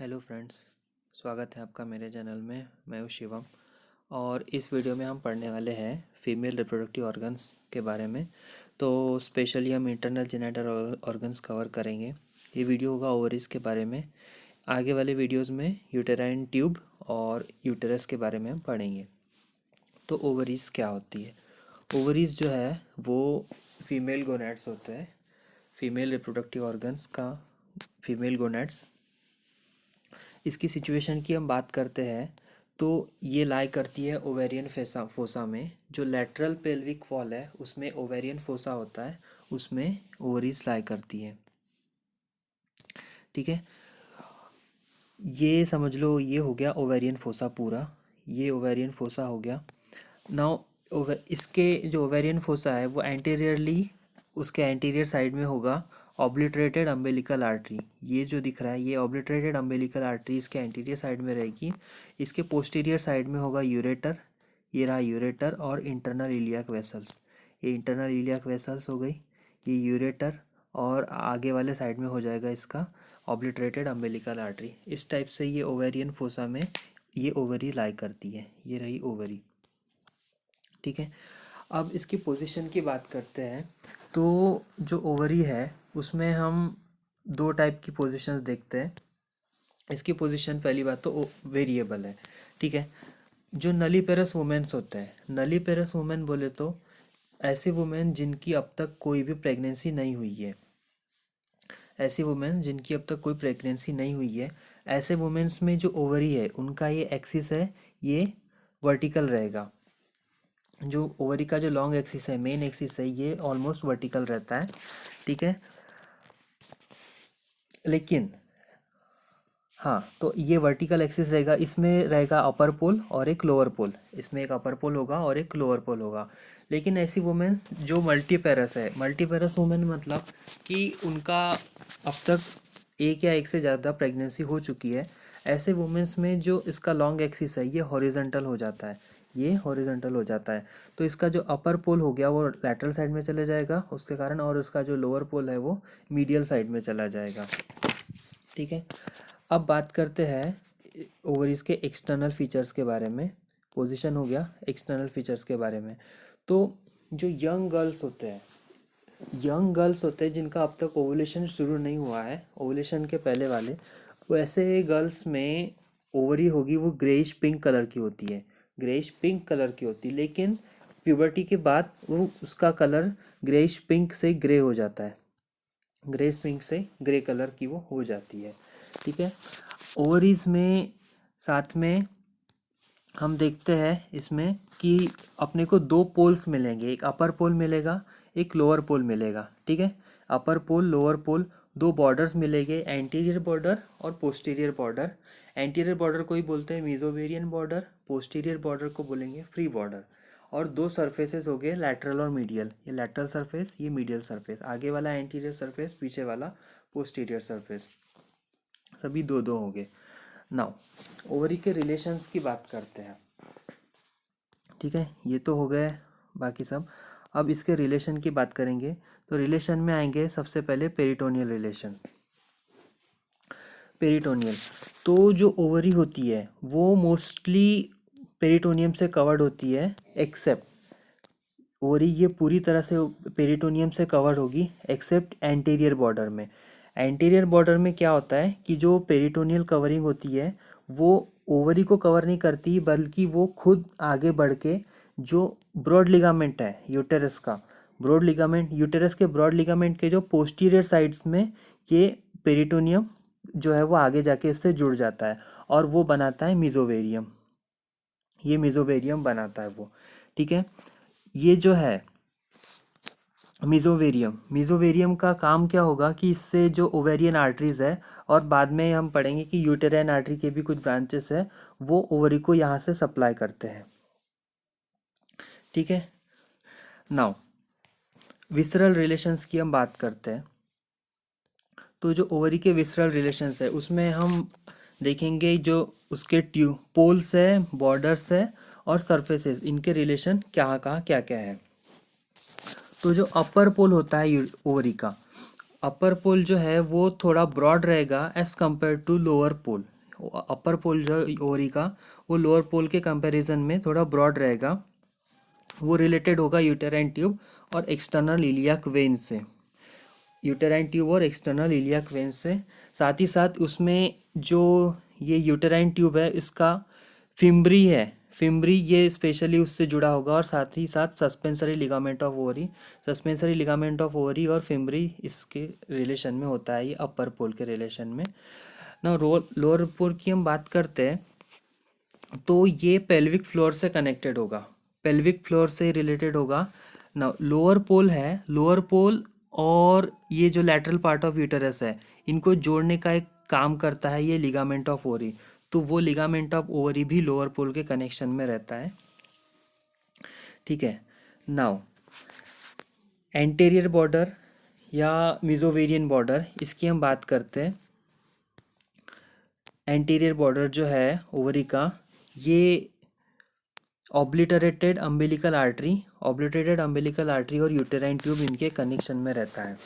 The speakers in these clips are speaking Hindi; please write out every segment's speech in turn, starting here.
हेलो फ्रेंड्स, स्वागत है आपका मेरे चैनल में। मैं हूँ शिवम और इस वीडियो में हम पढ़ने वाले हैं फीमेल रिप्रोडक्टिव ऑर्गन्स के बारे में। तो स्पेशली हम इंटरनल जेनिटल ऑर्गन्स कवर करेंगे। ये वीडियो होगा ओवरीज के बारे में। आगे वाले वीडियोस में यूटेराइन ट्यूब और यूटेरस के बारे में हम पढ़ेंगे। तो ओवरीज क्या होती है? ओवरीज जो है वो फीमेल गोनैड्स होते हैं, फीमेल रिप्रोडक्टिव ऑर्गन्स का फीमेल गोनैड्स। इसकी सिचुएशन की हम बात करते हैं तो ये लाई करती है ओवेरियन फोसा में। जो लेटरल पेल्विक वॉल है उसमें ओवेरियन फोसा होता है, उसमें ओवरीज लाई करती है। ठीक है, ये समझ लो ये हो गया ओवेरियन फोसा पूरा। ये ओवेरियन फोसा हो गया। नाउ इसके जो ओवेरियन फोसा है वो एंटीरियरली उसके एंटीरियर साइड में होगा ऑब्लिटरेटेड अम्बिलिकल आर्टरी। ये जो दिख रहा है ये ऑब्लिटरेटेड अम्बिलिकल आर्टरी इसके एंटीरियर साइड में रहेगी। इसके पोस्टीरियर साइड में होगा यूरेटर, ये रहा यूरेटर और इंटरनल इलियाक वेसल्स। ये इंटरनल इलियाक वेसल्स हो गई, ये यूरेटर और आगे वाले साइड में हो जाएगा इसका ऑब्लिटरेटेड अम्बिलिकल आर्टरी। इस टाइप से ये ओवेरियन फोसा में ये ओवरी लाई करती है। ये रही ओवरी। ठीक है, अब इसकी पोजीशन की बात करते हैं। तो जो ओवरी है उसमें हम दो टाइप की पोजीशंस देखते हैं। इसकी पोजीशन पहली बात तो वेरिएबल है। ठीक है, जो नलीपेरस वुमेन्स होते हैं, नलीपेरस वुमेन बोले तो ऐसे वुमेन जिनकी अब तक कोई भी प्रेगनेंसी नहीं हुई है, ऐसी वुमेन जिनकी अब तक कोई प्रेगनेंसी नहीं हुई है, ऐसे वुमेन्स में जो ओवरी है उनका ये एक्सिस है ये वर्टिकल रहेगा। जो ओवरी का जो लॉन्ग एक्सिस है, मेन एक्सिस है, ये ऑलमोस्ट वर्टिकल रहता है। ठीक है, लेकिन हाँ, तो ये वर्टिकल एक्सिस रहेगा, इसमें रहेगा अपर पोल और एक लोअर पोल। इसमें एक अपर पोल होगा और एक लोअर पोल होगा। लेकिन ऐसी वुमेन जो मल्टीपेरस है, मल्टीपेरस वुमेन मतलब कि उनका अब तक एक या एक से ज़्यादा प्रेगनेंसी हो चुकी है, ऐसे वुमेन्स में जो इसका लॉन्ग एक्सिस है ये हॉरिजॉन्टल हो जाता है, ये हॉरिजॉन्टल हो जाता है। तो इसका जो अपर पोल हो गया वो लैटरल साइड में चले जाएगा उसके कारण, और इसका जो लोअर पोल है वो मीडियल साइड में चला जाएगा। ठीक है, अब बात करते हैं ओवरीज के एक्सटर्नल फीचर्स के बारे में। पोजीशन हो गया, एक्सटर्नल फीचर्स के बारे में। तो जो यंग गर्ल्स होते हैं, यंग गर्ल्स होते हैं जिनका अब तक ओवुलेशन शुरू नहीं हुआ है, ओवुलेशन के पहले वाले, वैसे गर्ल्स में ओवरी होगी वो ग्रेइश पिंक कलर की होती है, ग्रेइश पिंक कलर की होती है। लेकिन प्यूबर्टी के बाद वो उसका कलर ग्रेइश पिंक से ग्रे हो जाता है, ग्रेस पिंक से ग्रे कलर की वो हो जाती है। ठीक है, ओवरीज में साथ में हम देखते हैं इसमें कि अपने को दो पोल्स मिलेंगे, एक अपर पोल मिलेगा, एक लोअर पोल मिलेगा। ठीक है, अपर पोल लोअर पोल, दो बॉर्डर्स मिलेंगे, एंटीरियर बॉर्डर और पोस्टीरियर बॉर्डर। एंटीरियर बॉर्डर को ही बोलते हैं मीजोवेरियन बॉर्डर, पोस्टीरियर बॉर्डर को बोलेंगे फ्री बॉर्डर। और दो सरफेसेस हो गए लैटरल और मीडियल, ये लैटरल सरफेस, ये मीडियल सरफेस, आगे वाला एंटीरियर सरफेस, पीछे वाला पोस्टीरियर सरफेस, सभी दो दो हो गए। नाउ ओवरी के रिलेशंस की बात करते हैं। ठीक है, ये तो हो गए बाकी सब। अब इसके रिलेशन की बात करेंगे तो रिलेशन में आएंगे सबसे पहले पेरिटोनियल रिलेशन। पेरिटोनियल, तो जो ओवरी होती है वो मोस्टली पेरिटोनियम से कवर्ड होती है, एक्सेप्ट ओवरी ये पूरी तरह से पेरिटोनियम से कवर्ड होगी एक्सेप्ट एंटीरियर बॉर्डर में। एंटीरियर बॉर्डर में क्या होता है कि जो पेरिटोनियल कवरिंग होती है वो ओवरी को कवर नहीं करती, बल्कि वो खुद आगे बढ़ के जो ब्रॉड लिगामेंट है यूटेरस का, ब्रॉड लिगामेंट, यूटेरस के ब्रॉड लिगामेंट के जो पोस्टीरियर साइड्स में ये पेरिटोनियम जो है वो आगे जाके इससे जुड़ जाता है और वो बनाता है मिजोवेरियम, ये मिजोवेरियम बनाता है वो। ठीक है, ये जो है मिजोवेरियम, मिजोवेरियम का काम क्या होगा कि इससे जो ओवेरियन आर्टरीज है, और बाद में हम पढ़ेंगे कि यूटेराइन आर्टरी के भी कुछ ब्रांचेस है, वो ओवरी को यहाँ से सप्लाई करते हैं। ठीक है, नाउ विसरल रिलेशंस की हम बात करते हैं। तो जो ओवरी के विसरल रिलेशंस है उसमें हम देखेंगे जो उसके ट्यूब पोल्स है, बॉर्डर्स है और सरफेसेस, इनके रिलेशन क्या क्या है। तो जो अपर पोल होता है ओवरी का, अपर पोल जो है वो थोड़ा ब्रॉड रहेगा as compared to lower pole. Upper pole जो ओवरी का, वो लोअर पोल के कंपैरिजन में थोड़ा ब्रॉड रहेगा। वो रिलेटेड होगा यूटेराइन ट्यूब और एक्सटर्नल इलियाक वेन से, यूटेराइन ट्यूब और एक्सटर्नल इलियाक वेन से। साथ ही साथ उसमें जो ये यूटेराइन ट्यूब है इसका फिम्ब्री है, फिम्ब्री ये स्पेशली उससे जुड़ा होगा, और साथ ही साथ suspensory ligament of ovary, suspensory ligament of ovary और फिम्ब्री इसके रिलेशन में होता है, ये अपर पोल के रिलेशन में ना। लोअर पोल की हम बात करते हैं तो ये पेल्विक फ्लोर से कनेक्टेड होगा, पेल्विक फ्लोर से रिलेटेड होगा ना। लोअर पोल है, लोअर पोल और ये जो लैटरल पार्ट ऑफ यूटेरस है, इनको जोड़ने का एक काम करता है ये लिगामेंट ऑफ ओवरी। तो वो लिगामेंट ऑफ ओवरी भी लोअर पोल के कनेक्शन में रहता है। ठीक है। नाउ एंटीरियर बॉर्डर या मिजोवेरियन बॉर्डर, इसकी हम बात करते हैं। एंटीरियर बॉर्डर जो है ओवरी का, ये obliterated umbilical artery, obliterated umbilical artery और यूटेराइन ट्यूब इनके कनेक्शन में रहता है।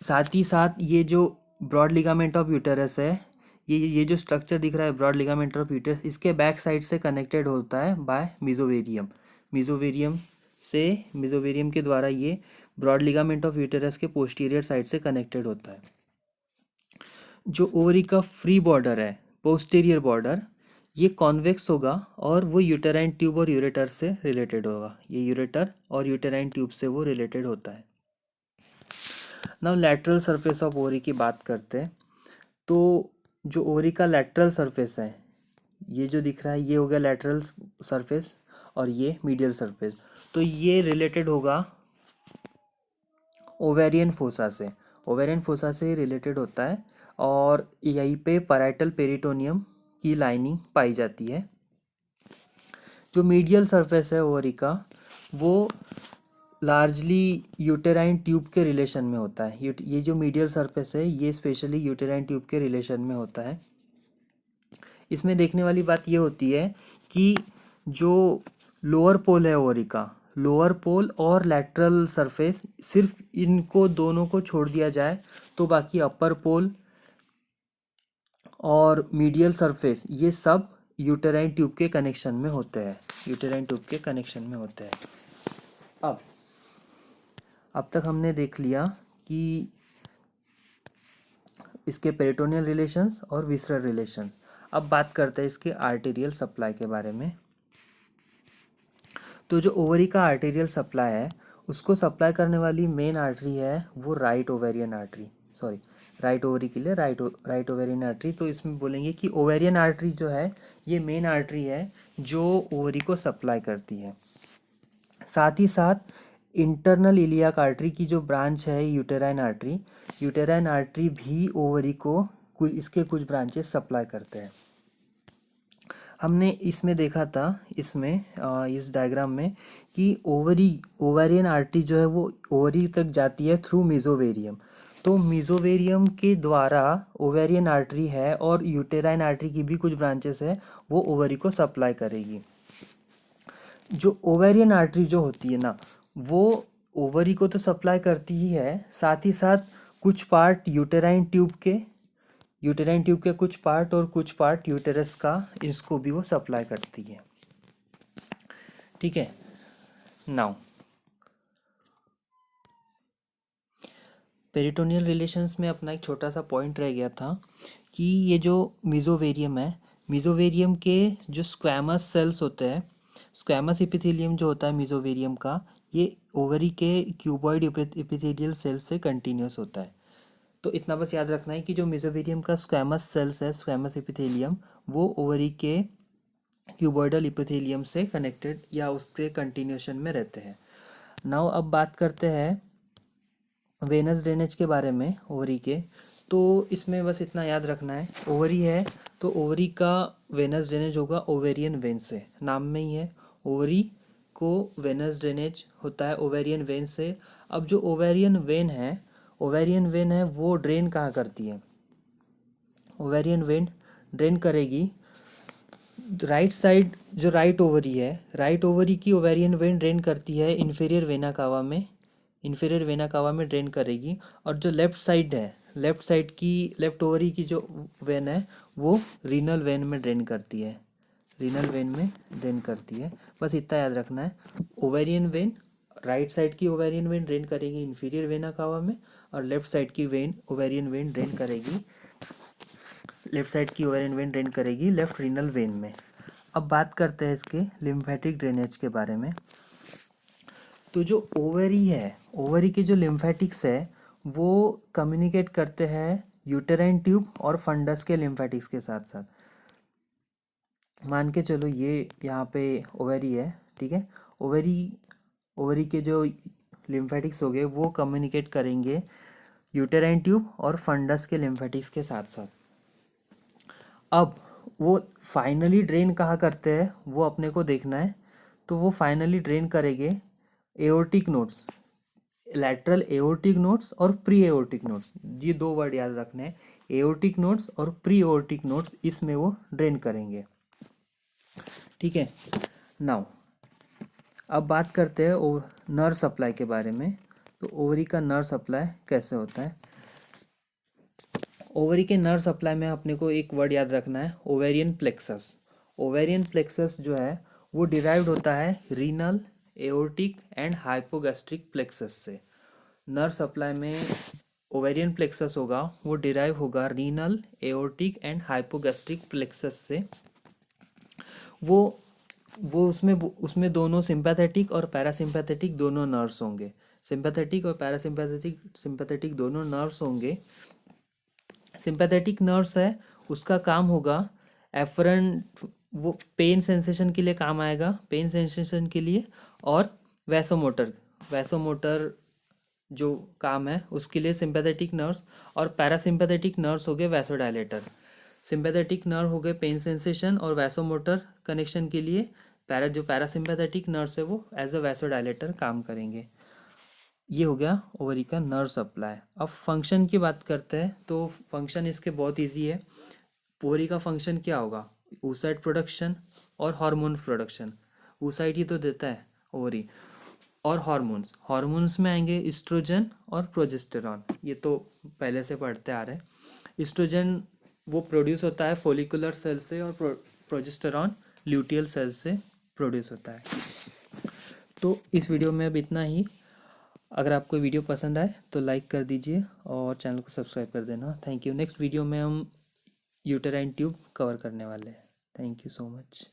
साथ ही साथ ये जो ब्रॉड लिगामेंट ऑफ यूटेरस है, ये जो स्ट्रक्चर दिख रहा है ब्रॉड लिगामेंट ऑफ यूटेरस, इसके बैक साइड से कनेक्टेड होता है बाय मिजोवेरियम। मिजोवेरियम के द्वारा ये ब्रॉड लिगामेंट ऑफ यूटेरस के पोस्टीरियर साइड से कनेक्टेड होता है। जो ओवरी का फ्री बॉर्डर है, पोस्टीरियर बॉर्डर, ये कॉन्वेक्स होगा और वो यूटेराइन ट्यूब और यूरेटर से रिलेटेड होगा। ये यूरेटर और यूटेराइन ट्यूब से वो रिलेटेड होता है। Now lateral surface of ovary की बात करते हैं तो जो ओवरी का लैटरल सरफेस है, ये जो दिख रहा है ये हो गया लैटरल सरफेस, और ये मीडियल सरफेस। तो ये रिलेटेड होगा ओवेरियन फोसा से, ओवेरियन फोसा से रिलेटेड होता है, और यहीं पे पैराइटल पेरिटोनियम की लाइनिंग पाई जाती है। जो मीडियल सरफेस है ओवरी का, वो लार्जली यूटेराइन ट्यूब के रिलेशन में होता है। ये जो मीडियल सरफेस है ये स्पेशली यूटेराइन ट्यूब के रिलेशन में होता है। इसमें देखने वाली बात ये होती है कि जो लोअर पोल है ओवरी का, लोअर पोल और लैटरल सरफेस, सिर्फ इनको दोनों को छोड़ दिया जाए तो बाकी अपर पोल और मीडियल सरफेस ये सब यूटेराइन ट्यूब के कनेक्शन में होते हैं, यूटेराइन ट्यूब के कनेक्शन में होते हैं। अब तक हमने देख लिया कि इसके पेरिटोनियल रिलेशंस और विसरल रिलेशंस। अब बात करते हैं इसके आर्टेरियल सप्लाई के बारे में। तो जो ओवरी का आर्टेरियल सप्लाई है, उसको सप्लाई करने वाली मेन आर्टरी है वो right ovarian artery, sorry right ovary के लिए राइट ओवेरियन आर्टरी। तो इसमें बोलेंगे कि ओवेरियन आर्टरी जो है ये मेन आर्टरी है जो ओवरी को सप्लाई करती है। साथ ही साथ इंटरनल इलियाक आर्टरी की जो ब्रांच है यूटेराइन आर्टरी, यूटेराइन आर्टरी भी ओवरी को इसके कुछ ब्रांचेस सप्लाई करते हैं। हमने इसमें देखा था, इस डायग्राम में, कि ओवेरियन आर्टरी जो है वो ओवरी तक जाती है थ्रू मिजोवेरियम। तो मिजोवेरियम के द्वारा ओवेरियन आर्टरी है और यूटेराइन आर्टरी की भी कुछ ब्रांचेस है, वो ओवरी को सप्लाई करेगी। जो ओवेरियन आर्टरी जो होती है ना, वो ओवरी को तो सप्लाई करती ही है, साथ ही साथ कुछ पार्ट यूटेराइन ट्यूब के कुछ पार्ट और कुछ पार्ट यूटेरस का, इसको भी वो सप्लाई करती है। ठीक है। नाउ पेरिटोनियल रिलेशंस में अपना एक छोटा सा पॉइंट रह गया था कि ये जो मिजोवेरियम है, मिजोवेरियम के जो स्क्वैमस सेल्स होते हैं, स्क्वैमस एपिथेलियम जो होता है मिजोवेरियम का, ये ओवरी के क्यूबॉइड एपिथेलियल सेल से कंटिन्यूस होता है। तो इतना बस याद रखना है कि जो मिजोवेरियम का स्क्वैमस सेल्स है, स्क्वैमस एपिथेलियम, वो ओवरी के क्यूबॉइडल एपिथेलियम से कनेक्टेड या उसके कंटिन्यूशन में रहते हैं। नाउ अब बात करते हैं वेनस ड्रेनेज के बारे में ओवरी के। तो इसमें बस इतना याद रखना है, ओवरी है तो ओवरी का वेनस ड्रेनेज होगा ओवेरियन वेन से, नाम में ही है, ओवरी को वेनस ड्रेनेज होता है ओवेरियन वेन से। अब जो ओवेरियन वेन है वो ड्रेन कहाँ करती है? ओवेरियन वेन ड्रेन करेगी राइट साइड, जो राइट ओवरी है, राइट ओवरी की ओवेरियन वेन ड्रेन करती है इन्फीरियर वेना कावा में, इन्फीरियर वेना कावा में ड्रेन करेगी, और जो लेफ्ट साइड है, लेफ्ट साइड की, लेफ्ट ओवरी की जो वेन है वो रीनल वेन में ड्रेन करती है, रीनल वेन में ड्रेन करती है। बस इतना याद रखना है। ओवेरियन वेन, राइट साइड की ओवेरियन वेन ड्रेन करेगी इन्फीरियर वेना कावा में, और लेफ्ट साइड की वेन ओवेरियन वेन ड्रेन करेगी, लेफ्ट साइड की ओवेरियन वेन ड्रेन करेगी लेफ्ट रीनल वेन में। अब बात करते हैं इसके लिम्फेटिक ड्रेनेज के बारे में। तो जो ओवरी है, ओवरी के जो लिम्फेटिक्स है वो कम्युनिकेट करते हैं यूटेराइन ट्यूब और फंडस के लिम्फेटिक्स के साथ साथ। मान के चलो ये यहाँ पे ओवरी है, ठीक है। ओवरी, ओवरी के जो लिम्फेटिक्स हो गए वो कम्युनिकेट करेंगे यूटेराइन ट्यूब और फंडस के लिम्फेटिक्स के साथ साथ। अब वो फाइनली ड्रेन कहाँ करते हैं वो अपने को देखना है। तो वो फाइनली ड्रेन करेंगे aortic nodes, lateral aortic nodes और प्री एओर्टिक नोड्स, ये दो वर्ड याद रखने हैं, एओर्टिक नोड्स और प्री एओर्टिक नोड्स, इसमें वो ड्रेन करेंगे, ठीक है। नाउ अब बात करते हैं नर्व सप्लाई के बारे में। तो ओवरी का नर्व सप्लाई कैसे होता है। ओवरी के नर्व सप्लाई में अपने को एक वर्ड याद रखना है, ओवेरियन प्लेक्सस। ओवेरियन प्लेक्सस जो है वो डिराइव्ड होता है renal, aortic and hypogastric plexus से। नर्व सप्लाई में ओवेरियन प्लेक्सस होगा वो डिराइव होगा renal, aortic and hypogastric plexus से। वो उसमें दोनों सिंपैथेटिक और पैरासिम्पैथेटिक दोनों नर्व्स होंगे, सिंपैथेटिक और पैरासिम्पैथेटिक दोनों नर्व्स होंगे। सिंपैथेटिक नर्व्स है उसका काम होगा एफरेंट, वो पेन सेंसेशन के लिए काम आएगा, पेन सेंसेशन के लिए, और वैसोमोटर, वैसोमोटर जो काम है उसके लिए सिंपैथेटिक नर्व्स। और पैरासिम्पैथेटिक नर्व्स हो गए वैसोडायलेटर। सिंपैथेटिक नर्व हो गए पेन सेंसेशन और वैसोमोटर कनेक्शन के लिए, जो पैरासिम्पैथेटिक नर्व्स है वो एज अ वैसोडायलेटर काम करेंगे। ये हो गया ओवरी का नर्व सप्लाई। अब फंक्शन की बात करते हैं तो फंक्शन इसके बहुत इजी है। ओवरी का फंक्शन क्या होगा, oocyte प्रोडक्शन और हार्मोन प्रोडक्शन। oocyte ही तो देता है ओवरी, और हार्मोन्स, हार्मोन्स में आएंगे इस्ट्रोजन और प्रोजेस्टेरॉन, ये तो पहले से पढ़ते आ रहे हैं। इस्ट्रोजन वो प्रोड्यूस होता है फोलिकुलर सेल से, और प्रोजेस्टेरॉन ल्यूटियल सेल से प्रोड्यूस होता है। तो इस वीडियो में अब इतना ही। अगर आपको वीडियो पसंद आए तो लाइक कर दीजिए और चैनल को सब्सक्राइब कर देना। Thank you. नेक्स्ट वीडियो में हम यूटेराइन ट्यूब कवर करने वाले हैं। Thank you so much.